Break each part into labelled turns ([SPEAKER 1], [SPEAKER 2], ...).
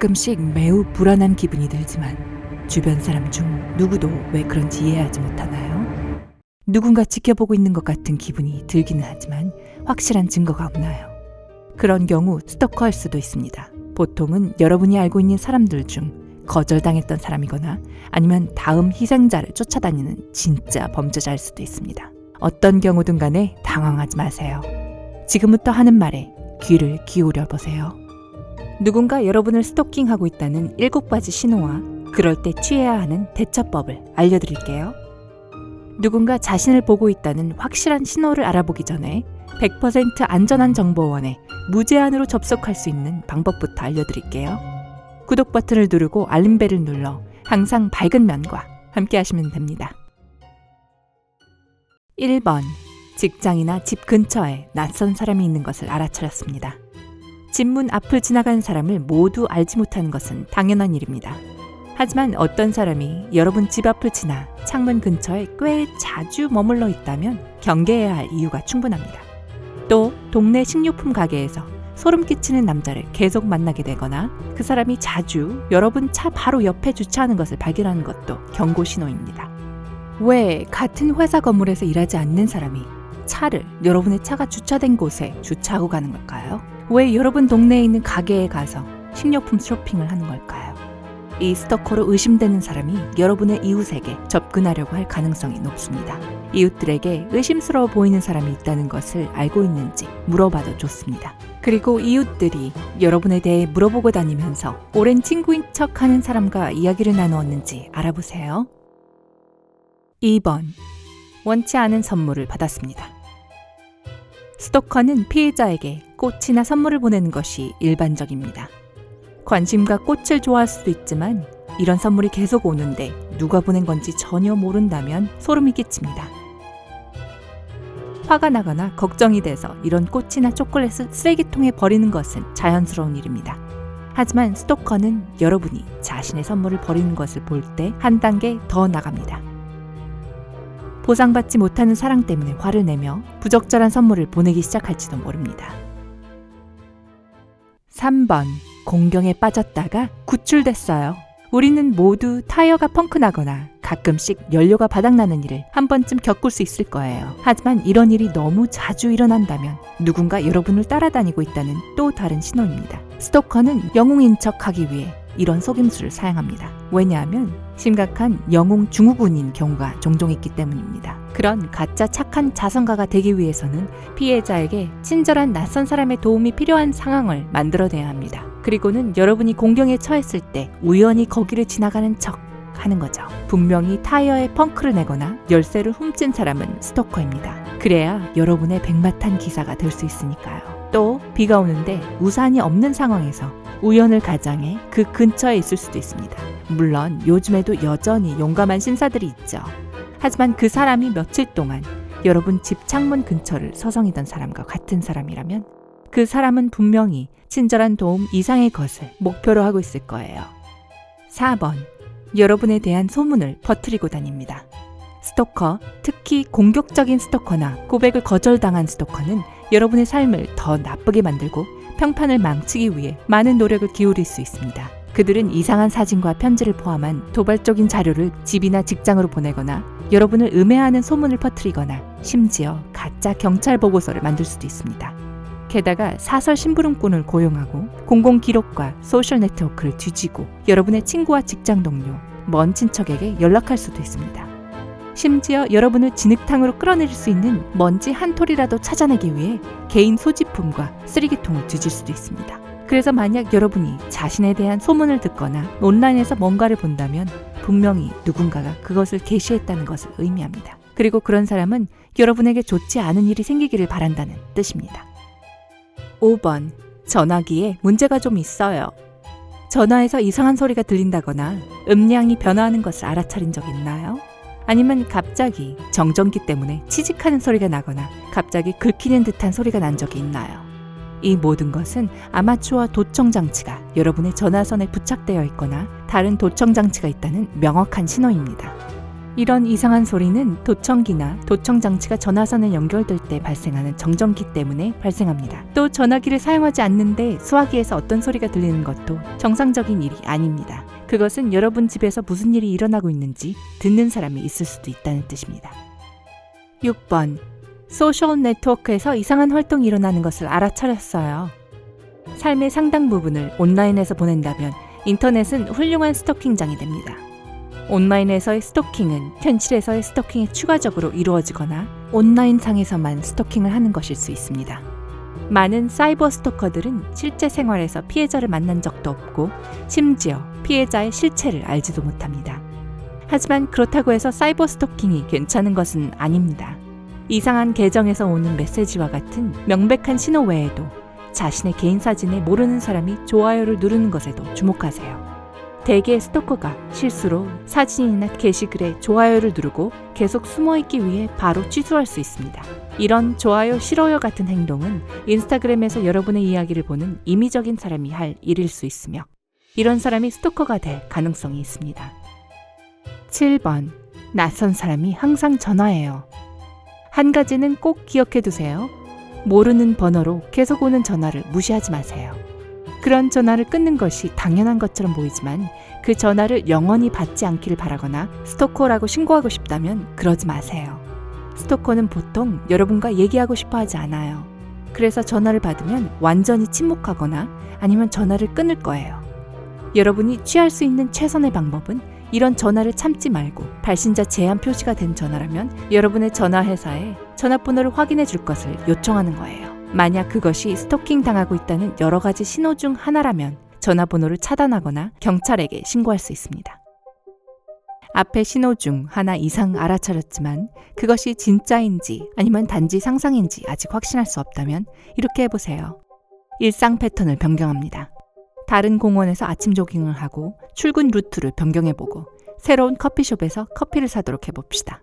[SPEAKER 1] 가끔씩 매우 불안한 기분이 들지만 주변 사람 중 누구도 왜 그런지 이해하지 못하나요? 누군가 지켜보고 있는 것 같은 기분이 들기는 하지만 확실한 증거가 없나요? 그런 경우 스토커일 수도 있습니다. 보통은 여러분이 알고 있는 사람들 중 거절당했던 사람이거나 아니면 다음 희생자를 쫓아다니는 진짜 범죄자일 수도 있습니다. 어떤 경우든 간에 당황하지 마세요. 지금부터 하는 말에 귀를 기울여 보세요. 누군가 여러분을 스토킹하고 있다는 7가지 신호와 그럴 때 취해야 하는 대처법을 알려드릴게요. 누군가 자신을 보고 있다는 확실한 신호를 알아보기 전에 100% 안전한 정보원에 무제한으로 접속할 수 있는 방법부터 알려드릴게요. 구독 버튼을 누르고 알림벨을 눌러 항상 밝은 면과 함께 하시면 됩니다. 1번. 직장이나 집 근처에 낯선 사람이 있는 것을 알아차렸습니다. 집 문 앞을 지나가는 사람을 모두 알지 못하는 것은 당연한 일입니다. 하지만 어떤 사람이 여러분 집 앞을 지나 창문 근처에 꽤 자주 머물러 있다면 경계해야 할 이유가 충분합니다. 또 동네 식료품 가게에서 소름 끼치는 남자를 계속 만나게 되거나 그 사람이 자주 여러분 차 바로 옆에 주차하는 것을 발견하는 것도 경고 신호입니다. 왜 같은 회사 건물에서 일하지 않는 사람이 차를 여러분의 차가 주차된 곳에 주차하고 가는 걸까요? 왜 여러분 동네에 있는 가게에 가서 식료품 쇼핑을 하는 걸까요? 이 스토커로 의심되는 사람이 여러분의 이웃에게 접근하려고 할 가능성이 높습니다. 이웃들에게 의심스러워 보이는 사람이 있다는 것을 알고 있는지 물어봐도 좋습니다. 그리고 이웃들이 여러분에 대해 물어보고 다니면서 오랜 친구인 척하는 사람과 이야기를 나누었는지 알아보세요. 2번. 원치 않은 선물을 받았습니다. 스토커는 피해자에게 꽃이나 선물을 보내는 것이 일반적입니다. 관심과 꽃을 좋아할 수도 있지만 이런 선물이 계속 오는데 누가 보낸 건지 전혀 모른다면 소름이 끼칩니다. 화가 나거나 걱정이 돼서 이런 꽃이나 초콜릿을 쓰레기통에 버리는 것은 자연스러운 일입니다. 하지만 스토커는 여러분이 자신의 선물을 버리는 것을 볼 때 한 단계 더 나갑니다. 보상받지 못하는 사랑 때문에 화를 내며 부적절한 선물을 보내기 시작할지도 모릅니다. 3번. 공경에 빠졌다가 구출됐어요. 우리는 모두 타이어가 펑크나거나 가끔씩 연료가 바닥나는 일을 한 번쯤 겪을 수 있을 거예요. 하지만 이런 일이 너무 자주 일어난다면 누군가 여러분을 따라다니고 있다는 또 다른 신호입니다. 스토커는 영웅인 척하기 위해 이런 속임수를 사용합니다. 왜냐하면 심각한 영웅 증후군인 경우가 종종 있기 때문입니다. 그런 가짜 착한 자선가가 되기 위해서는 피해자에게 친절한 낯선 사람의 도움이 필요한 상황을 만들어내야 합니다. 그리고는 여러분이 공경에 처했을 때 우연히 거기를 지나가는 척 하는 거죠. 분명히 타이어에 펑크를 내거나 열쇠를 훔친 사람은 스토커입니다. 그래야 여러분의 백마탄 기사가 될 수 있으니까요. 또 비가 오는데 우산이 없는 상황에서 우연을 가장해 그 근처에 있을 수도 있습니다. 물론 요즘에도 여전히 용감한 신사들이 있죠. 하지만 그 사람이 며칠 동안 여러분 집 창문 근처를 서성이던 사람과 같은 사람이라면 그 사람은 분명히 친절한 도움 이상의 것을 목표로 하고 있을 거예요. 4번. 여러분에 대한 소문을 퍼뜨리고 다닙니다. 스토커, 특히 공격적인 스토커나 고백을 거절당한 스토커는 여러분의 삶을 더 나쁘게 만들고 평판을 망치기 위해 많은 노력을 기울일 수 있습니다. 그들은 이상한 사진과 편지를 포함한 도발적인 자료를 집이나 직장으로 보내거나 여러분을 음해하는 소문을 퍼뜨리거나 심지어 가짜 경찰 보고서를 만들 수도 있습니다. 게다가 사설 심부름꾼을 고용하고 공공기록과 소셜 네트워크를 뒤지고 여러분의 친구와 직장 동료, 먼 친척에게 연락할 수도 있습니다. 심지어 여러분을 진흙탕으로 끌어내릴 수 있는 먼지 한 톨이라도 찾아내기 위해 개인 소지품과 쓰레기통을 뒤질 수도 있습니다. 그래서 만약 여러분이 자신에 대한 소문을 듣거나 온라인에서 뭔가를 본다면 분명히 누군가가 그것을 게시했다는 것을 의미합니다. 그리고 그런 사람은 여러분에게 좋지 않은 일이 생기기를 바란다는 뜻입니다. 5번. 전화기에 문제가 좀 있어요. 전화에서 이상한 소리가 들린다거나 음량이 변화하는 것을 알아차린 적 있나요? 아니면 갑자기 정전기 때문에 치직하는 소리가 나거나 갑자기 긁히는 듯한 소리가 난 적이 있나요? 이 모든 것은 아마추어 도청 장치가 여러분의 전화선에 부착되어 있거나 다른 도청 장치가 있다는 명확한 신호입니다. 이런 이상한 소리는 도청기나 도청장치가 전화선에 연결될 때 발생하는 정전기 때문에 발생합니다. 또 전화기를 사용하지 않는데 수화기에서 어떤 소리가 들리는 것도 정상적인 일이 아닙니다. 그것은 여러분 집에서 무슨 일이 일어나고 있는지 듣는 사람이 있을 수도 있다는 뜻입니다. 6번. 소셜 네트워크에서 이상한 활동이 일어나는 것을 알아차렸어요. 삶의 상당 부분을 온라인에서 보낸다면 인터넷은 훌륭한 스토킹장이 됩니다. 온라인에서의 스토킹은 현실에서의 스토킹에 추가적으로 이루어지거나 온라인상에서만 스토킹을 하는 것일 수 있습니다. 많은 사이버 스토커들은 실제 생활에서 피해자를 만난 적도 없고 심지어 피해자의 실체를 알지도 못합니다. 하지만 그렇다고 해서 사이버 스토킹이 괜찮은 것은 아닙니다. 이상한 계정에서 오는 메시지와 같은 명백한 신호 외에도 자신의 개인 사진에 모르는 사람이 좋아요를 누르는 것에도 주목하세요. 대개 스토커가 실수로 사진이나 게시글에 좋아요를 누르고 계속 숨어있기 위해 바로 취소할 수 있습니다. 이런 좋아요, 싫어요 같은 행동은 인스타그램에서 여러분의 이야기를 보는 임의적인 사람이 할 일일 수 있으며 이런 사람이 스토커가 될 가능성이 있습니다. 7번. 낯선 사람이 항상 전화해요. 한 가지는 꼭 기억해 두세요. 모르는 번호로 계속 오는 전화를 무시하지 마세요. 그런 전화를 끊는 것이 당연한 것처럼 보이지만 그 전화를 영원히 받지 않기를 바라거나 스토커라고 신고하고 싶다면 그러지 마세요. 스토커는 보통 여러분과 얘기하고 싶어 하지 않아요. 그래서 전화를 받으면 완전히 침묵하거나 아니면 전화를 끊을 거예요. 여러분이 취할 수 있는 최선의 방법은 이런 전화를 참지 말고 발신자 제한 표시가 된 전화라면 여러분의 전화회사에 전화번호를 확인해 줄 것을 요청하는 거예요. 만약 그것이 스토킹 당하고 있다는 여러 가지 신호 중 하나라면 전화번호를 차단하거나 경찰에게 신고할 수 있습니다. 앞의 신호 중 하나 이상 알아차렸지만 그것이 진짜인지 아니면 단지 상상인지 아직 확신할 수 없다면 이렇게 해보세요. 일상 패턴을 변경합니다. 다른 공원에서 아침 조깅을 하고 출근 루트를 변경해보고 새로운 커피숍에서 커피를 사도록 해봅시다.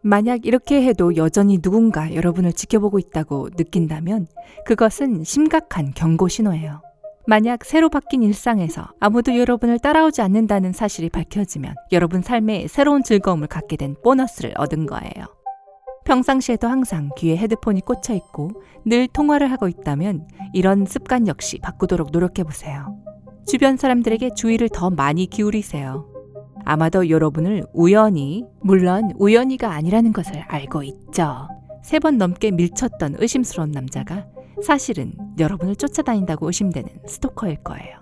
[SPEAKER 1] 만약 이렇게 해도 여전히 누군가 여러분을 지켜보고 있다고 느낀다면 그것은 심각한 경고 신호예요. 만약 새로 바뀐 일상에서 아무도 여러분을 따라오지 않는다는 사실이 밝혀지면 여러분 삶에 새로운 즐거움을 갖게 된 보너스를 얻은 거예요. 평상시에도 항상 귀에 헤드폰이 꽂혀 있고 늘 통화를 하고 있다면 이런 습관 역시 바꾸도록 노력해보세요. 주변 사람들에게 주의를 더 많이 기울이세요. 아마도 여러분을 물론 우연히가 아니라는 것을 알고 있죠. 3번 넘게 밀쳤던 의심스러운 남자가 사실은 여러분을 쫓아다닌다고 의심되는 스토커일 거예요.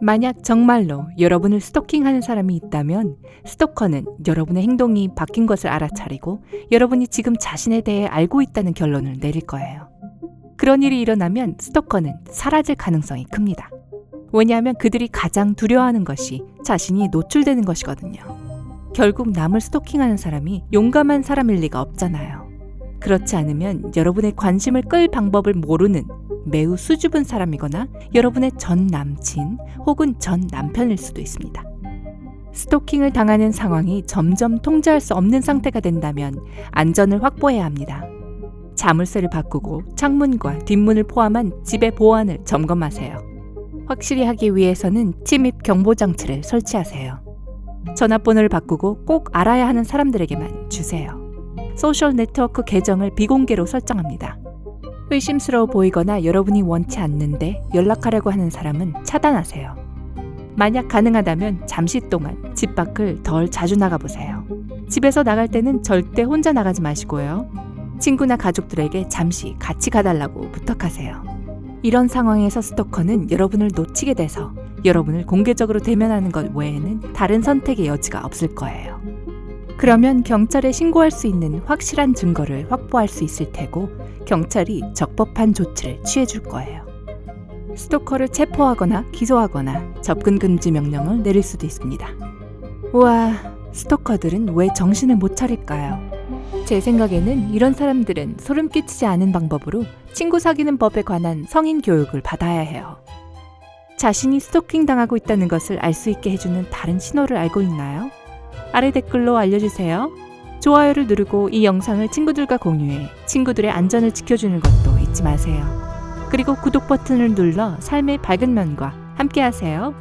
[SPEAKER 1] 만약 정말로 여러분을 스토킹하는 사람이 있다면 스토커는 여러분의 행동이 바뀐 것을 알아차리고 여러분이 지금 자신에 대해 알고 있다는 결론을 내릴 거예요. 그런 일이 일어나면 스토커는 사라질 가능성이 큽니다. 왜냐하면 그들이 가장 두려워하는 것이 자신이 노출되는 것이거든요. 결국 남을 스토킹하는 사람이 용감한 사람일 리가 없잖아요. 그렇지 않으면 여러분의 관심을 끌 방법을 모르는 매우 수줍은 사람이거나 여러분의 전 남친 혹은 전 남편일 수도 있습니다. 스토킹을 당하는 상황이 점점 통제할 수 없는 상태가 된다면 안전을 확보해야 합니다. 자물쇠를 바꾸고 창문과 뒷문을 포함한 집의 보안을 점검하세요. 확실히 하기 위해서는 침입 경보장치를 설치하세요. 전화번호를 바꾸고 꼭 알아야 하는 사람들에게만 주세요. 소셜 네트워크 계정을 비공개로 설정합니다. 의심스러워 보이거나 여러분이 원치 않는데 연락하려고 하는 사람은 차단하세요. 만약 가능하다면 잠시 동안 집 밖을 덜 자주 나가보세요. 집에서 나갈 때는 절대 혼자 나가지 마시고요. 친구나 가족들에게 잠시 같이 가달라고 부탁하세요. 이런 상황에서 스토커는 여러분을 놓치게 돼서 여러분을 공개적으로 대면하는 것 외에는 다른 선택의 여지가 없을 거예요. 그러면 경찰에 신고할 수 있는 확실한 증거를 확보할 수 있을 테고 경찰이 적법한 조치를 취해줄 거예요. 스토커를 체포하거나 기소하거나 접근 금지 명령을 내릴 수도 있습니다. 우와, 스토커들은 왜 정신을 못 차릴까요? 제 생각에는 이런 사람들은 소름 끼치지 않은 방법으로 친구 사귀는 법에 관한 성인 교육을 받아야 해요. 자신이 스토킹 당하고 있다는 것을 알 수 있게 해주는 다른 신호를 알고 있나요? 아래 댓글로 알려주세요. 좋아요를 누르고 이 영상을 친구들과 공유해 친구들의 안전을 지켜주는 것도 잊지 마세요. 그리고 구독 버튼을 눌러 삶의 밝은 면과 함께하세요.